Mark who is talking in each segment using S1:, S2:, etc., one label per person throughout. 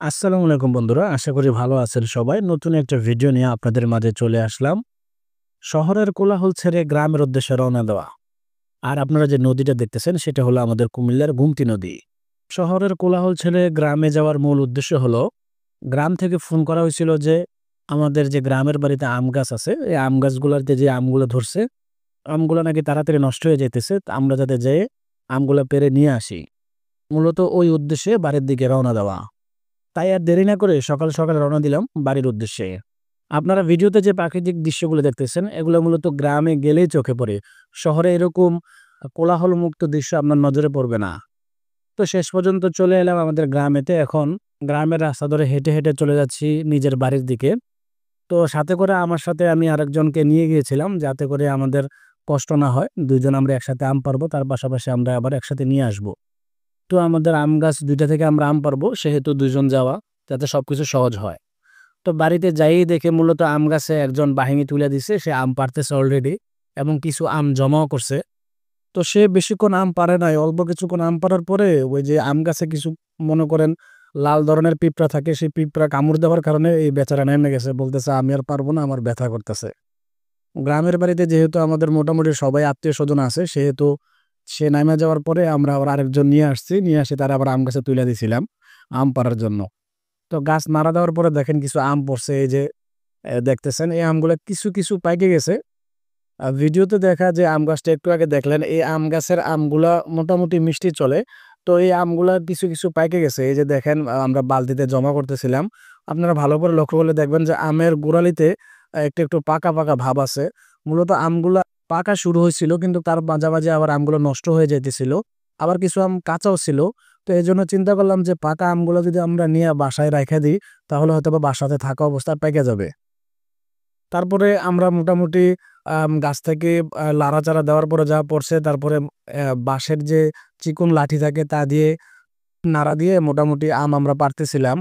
S1: আসসালামু আলাইকুম বন্ধুরা। আশা করি ভালো আছেন সবাই। নতুন একটা ভিডিও নিয়ে আপনাদের মাঝে চলে আসলাম। শহরের কোলাহল ছেড়ে গ্রামের উদ্দেশ্যে রওনা দেওয়া। আর আপনারা যে নদীটা দেখতেছেন সেটা হলো আমাদের কুমিল্লার গুমতি নদী। শহরের কোলাহল ছেড়ে গ্রামে যাওয়ার মূল উদ্দেশ্য হলো গ্রাম থেকে ফোন করা হয়েছিল যে আমাদের যে গ্রামের বাড়িতে আম গাছ আছে, এই আম গাছগুলাতে যে আমগুলো ধরছে, আমগুলো নাকি তাড়াতাড়ি নষ্ট হয়ে যাইতেছে। তো আমরা যাতে যেয়ে আমগুলা পেড়ে নিয়ে আসি। মূলত ওই উদ্দেশ্যে বাড়ির দিকে রওনা দেওয়া। তাই আর দেরি না করে সকাল, সকাল রওনা দিলাম বাড়ির উদ্দেশ্যে। আপনারা ভিডিওতে যে প্রাকৃতিক দৃশ্যগুলো দেখতেছেন, এগুলো মূলত গ্রামে গেলেই চোখে পড়ে। শহরে এরকম কোলাহলমুক্ত দৃশ্য আপনার নজরে পড়বে না। তো শেষ পর্যন্ত চলে এলাম আমাদের গ্রামেতে। এখন গ্রামের রাস্তা ধরে হেঁটে, হেঁটে চলে যাচ্ছি নিজের বাড়ির দিকে। তো সাথে করে আমার সাথে আমি আরেকজনকে নিয়ে গিয়েছিলাম যাতে করে আমাদের কষ্ট না হয়। ২ জন আমরা একসাথে আম পাড়বো, তার পাশাপাশি আমরা আবার একসাথে নিয়ে আসবো। তো আমাদের আম গাছ ২ টা থেকে আমরা আম পাড়বো, সেহেতু ২ জন যাওয়া যাতে সবকিছু সহজ হয়। তো বাড়িতে যাইয়েই দেখে মূলত আম গাছে একজন বাহিনী তুলে দিছে। সে আম পাড়তেছে অলরেডি এবং কিছু আম জমাও করছে। তো সে বেশিক্ষণ আম পাড়ে নাই। অল্প কিছুক্ষণ আম পাড়ার পরে ওই যে আম গাছে কিছু মনে করেন লাল ধরনের পিঁপড়া থাকে, সেই পিঁপড়া কামড় দেওয়ার কারণে এই বেচারা নেমে গেছে। বলতেছে, "আমি আর পারব না, আমার ব্যথা করতেছে।" গ্রামের বাড়িতে যেহেতু আমাদের মোটামুটি সবাই আত্মীয়স্বজন আছে, সেহেতু সে নাইমা যাওয়ার পরে আমরা আবার আরেকজন নিয়ে আসছি। নিয়ে এসে তারে আবার আম গাছে তুইলা দিছিলাম আম পাড়ার জন্য। তো গাছ নাড়া দেওয়ার পরে দেখেন কিছু আম পড়ছে, এই যে দেখতেছেন এই আমগুলা কিছু, কিছু পাইকে গেছে। ভিডিওতে দেখা যে আম গাছটা একটু আগে দেখলেন, এই আম গাছের আমগুলা মোটামুটি মিষ্টি চলে। তো এই আমগুলা কিছু, কিছু পাইকে গেছে। এই যে দেখেন আমরা বালতিতে জমা করতেছিলাম। আপনারা ভালো করে লক্ষ্য করলে দেখবেন যে আমের গোড়ালিতে একটু, একটু পাকা, পাকা ভাব আছে। মূলত আমগুলা পাকা শুরু হইছিল কিন্তু তার মাঝামাঝি আবার আমগুলো নষ্ট হয়ে যাইতেছিল। আবার কিছু আম কাঁচাও ছিল। তো এজন্য চিন্তা করলাম যে পাকা আমগুলো যদি আমরা নিয়ে বাসায় রাইখা দিই, তাহলে হয়তোবা বাসাতে থাকা অবস্থায় পাইকা যাবে। তারপরে আমরা মোটামুটি গাছ থেকে লাড়াচাড়া দেওয়ার পরে যা পড়ছে, তারপরে বাঁশের যে চিকন লাঠি থাকে তা দিয়ে নাড়া দিয়ে মোটামুটি আম আমরা পাড়তেছিলাম।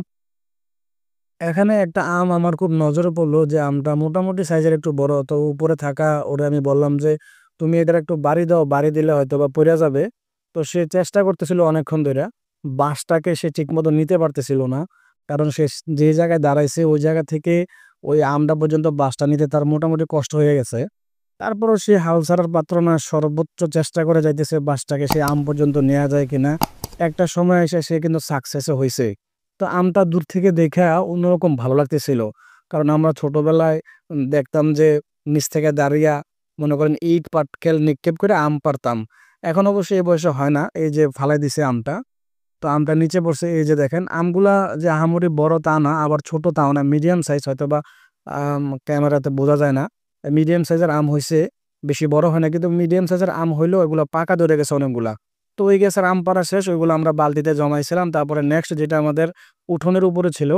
S1: এখানে একটা আম আমার খুব নজরে পড়লো যে আমটা মোটামুটি সাইজের একটু বড়। তো উপরে থাকা ওরে আমি বললাম যে, "তুমি এটার একটু বাড়ি দাও, বাড়ি দিলে হয়তোবা পইড়া যাবে।" তো সে চেষ্টা করতেছিল অনেকক্ষণ ধইরা। বাঁশটাকে সে ঠিকমতো নিতে পারতেছিল না। কারণ সে যে জায়গায় দাঁড়াইছে ওই জায়গা থেকে ওই আমটা পর্যন্ত বাঁশটা নিতে তার মোটামুটি কষ্ট হয়ে গেছে। তারপরও সে হাল ছাড়ার পাত্র না, সর্বোচ্চ চেষ্টা করে যাইতেছে বাঁশটাকে সে আম পর্যন্ত নেয়া যায় কিনা। একটা সময় এসে সে কিন্তু সাকসেসও হইছে। তো আমটা দূর থেকে দেইখা অন্যরকম ভালো লাগতেছিল। কারণ আমরা ছোটবেলায় দেখতাম যে নিচ থেকে দাঁড়িয়া মনে করেন ইট পাটকেল নিক্ষেপ করে আম পাড়তাম। এখন অবশ্য এই বয়সে হয় না। এই যে ফালাই দিছে আমটা। তো আমটা নিচে পড়ছে, এই যে দেখেন আমগুলা যে আহামরি বড় তা না, আবার ছোট তাও না, মিডিয়াম সাইজ হয়তোবা ক্যামেরাতে বোঝা যায় না। মিডিয়াম সাইজের আম হইছে, বেশি বড় হয় না কিন্তু মিডিয়াম সাইজের আম হইলেও এগুলা পাকা ধরে গেছে অনেকগুলা। তো ওই গাছের আম পাড়া শেষ, ওইগুলো আমরা বালতিতে জমাইছিলাম। তারপরে নেক্সট যেটা আমাদের উঠোনের উপরে ছিল,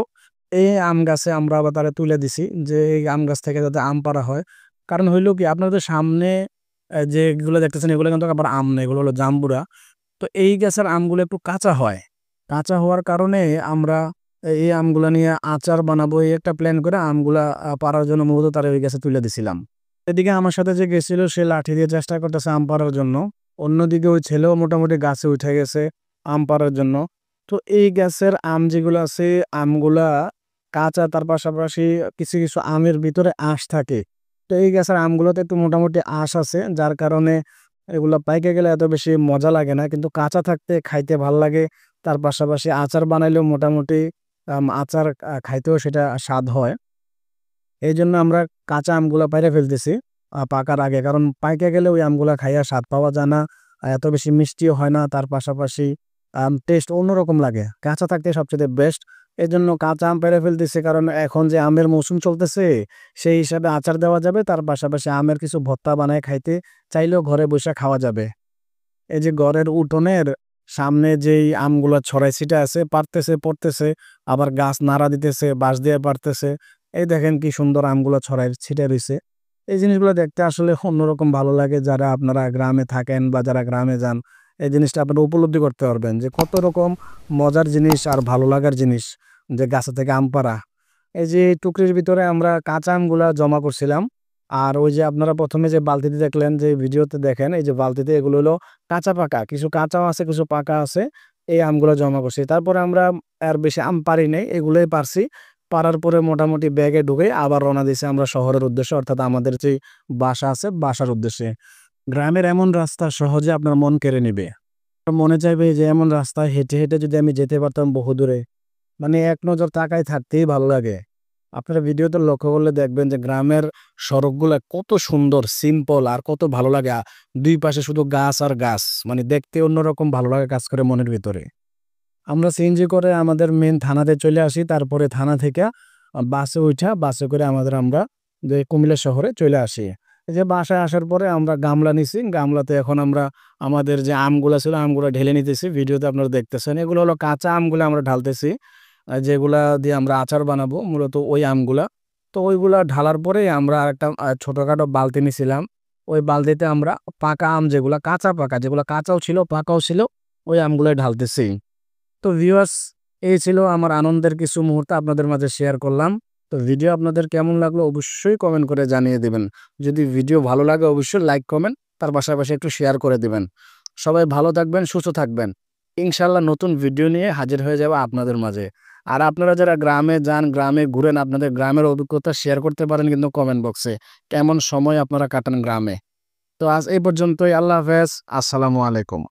S1: এই আম গাছে আমরা আবার তারে তুলে দিছি যে এই আম গাছ থেকে যাতে আম পাড়া হয়। কারণ হইলো কি আপনাদের সামনে যেগুলো দেখতেছেন এগুলো কিন্তু আবার আম না, এগুলো হলো জাম্বুরা। তো এই গাছের আমগুলো একটু কাঁচা হয়। কাঁচা হওয়ার কারণে আমরা এই আমগুলা নিয়ে আচার বানাবো, এই একটা প্ল্যান করে আমগুলা পাড়ার জন্য মূলত তারে ওই গাছে তুইলা দিছিলাম। এদিকে আমার সাথে যে গেছিল সে লাঠি দিয়ে চেষ্টা করতেছে আম পাড়ার জন্য। অন্যদিকে ওই ছেলেও মোটামুটি গাছে উঠে গেছে আম পাড়ার জন্য। তো এই গাছের আম যেগুলো আছে, আমগুলা কাঁচা, তার পাশাপাশি কিছু, কিছু আমের ভিতরে আঁশ থাকে। তো এই গাছের আমগুলোতে একটু মোটামুটি আঁশ আছে, যার কারণে এগুলা পাইকে গেলে এত বেশি মজা লাগে না। কিন্তু কাঁচা থাকতে খাইতে ভাল লাগে। তার পাশাপাশি আচার বানাইলেও মোটামুটি আচার খাইতেও সেটা স্বাদ হয়। এইজন্য আমরা কাঁচা আমগুলা পাইড়া ফেলতেছি পাকার আগে। কারণ পাইকা গেলে ওই আমগুলা খাইয়া স্বাদ পাওয়া যায় না। এত বেশি মিষ্টিও হয় না। তার পাশাপাশি টেস্ট অন্যরকম লাগে। কাঁচা থাকতে সবচাইতে বেস্ট। এজন্য কাঁচা আম পাইড়া ফেলতেছি, কারণ এখন যে আমের মৌসুম চলতেছে, সেই হিসাবে আচার দেওয়া যাবে। তার পাশাপাশি আমের কিছু ভর্তা বানায় খাইতে চাইলেও ঘরে বইসা খাওয়া যাবে। এই যে ঘরের উঠোনের সামনে যেই আমগুলা ছড়াই ছিটা আছে, পাড়তেছে, পড়তেছে, আবার গাছ নাড়া দিতেছে, বাঁশ দিয়ে পাড়তেছে। এই দেখেন কি সুন্দর আমগুলা ছড়াই ছিটায় রইছে। এই জিনিসগুলো দেখতে আসলে অন্যরকম ভালো লাগে। যারা আপনারা গ্রামে থাকেন বা যারা গ্রামে যান, এই জিনিসটা আপনারা উপলব্ধি করতে পারবেন যে কত রকম মজার জিনিস আর ভালো লাগার জিনিস যে গাছে থেকে আম পাড়া। এই যে টুকরির ভিতরে আমরা কাঁচা আমগুলা জমা করছিলাম। আর ওই যে আপনারা ১ম এ যে বালতিতে দেখলেন, যে ভিডিওতে দেখেন, এই যে বালতিতে এগুলো হলো কাঁচা পাকা। কিছু কাঁচাও আছে, কিছু পাকা আছে। এই আমগুলো জমা করছি। তারপরে আমরা আর বেশি আম পারি নাই, এগুলোই পারছি। পারার পরে মোটামুটি ব্যাগে ঢুকে আবার রওনা দিছি আমরা শহরের উদ্দেশ্যে, অর্থাৎ আমাদের যে বাসা আছে বাসার উদ্দেশ্যে। গ্রামের এমন রাস্তা সহজে আপনার মন কেড়ে নিবে। মনে চাইবে যে এমন রাস্তায় হেঁটে, হেঁটে যদি আমি যেতে পারতাম বহুদূরে, মানে এক নজর তাকায় থাকতেই ভালো লাগে। আপনারা ভিডিওতে লক্ষ্য করলে দেখবেন যে গ্রামের সড়কগুলা কত সুন্দর, সিম্পল আর কত ভালো লাগে। ২ পাশে শুধু গাছ আর গাছ। মানে দেখতে অন্যরকম ভালো লাগা কাজ করে মনের ভিতরে। আমরা সিএনজি করে আমাদের মেইন থানাতে চলে আসি। তারপরে থানা থেকে বাসে উইঠা, বাসে করে আমরা যে কুমিল্লা শহরে চলে আসি। এই যে বাসায় আসার পরে আমরা গামলা নিছি। গামলাতে এখন আমরা আমাদের যে আমগুলা ছিল, আমগুলা ঢেলে নিতেছি। ভিডিওতে আপনারা দেখতেছেন। এগুলো হলো কাঁচা আমগুলা আমরা ঢালতেছি। যেগুলা দিয়ে আমরা আচার বানাবো মূলত ওই আমগুলা। তো ওইগুলা ঢালার পরে আমরা আরেকটা ছোটখাটো বালতি নিছিলাম। ওই বালতিতে আমরা পাকা আম যেগুলা কাঁচা পাকা, যেগুলা কাঁচাও ছিল পাকাও ছিল, ওই আমগুলাই ঢালতেছি। তো ভিউয়ার্স, এই ছিল আমার আনন্দের কিছু মুহূর্ত আপনাদের মাঝে শেয়ার করলাম। তো ভিডিও আপনাদের কেমন লাগলো অবশ্যই কমেন্ট করে জানিয়ে দিবেন। যদি ভিডিও ভালো লাগে অবশ্যই লাইক, কমেন্ট তার পাশাপাশি একটু শেয়ার করে দিবেন। সবাই ভালো থাকবেন, সুস্থ থাকবেন। ইনশাআল্লাহ নতুন ভিডিও নিয়ে হাজির হয়ে যাব আপনাদের মাঝে। আর আপনারা যারা গ্রামে যান, গ্রামে ঘুরেন, আপনাদের গ্রামের অভিজ্ঞতা শেয়ার করতে পারেন কিন্তু কমেন্ট বক্সে। কেমন সময় আপনারা কাটান গ্রামে। তো আজ এই পর্যন্তই। আল্লাহ হাফেজ। আসসালামু আলাইকুম।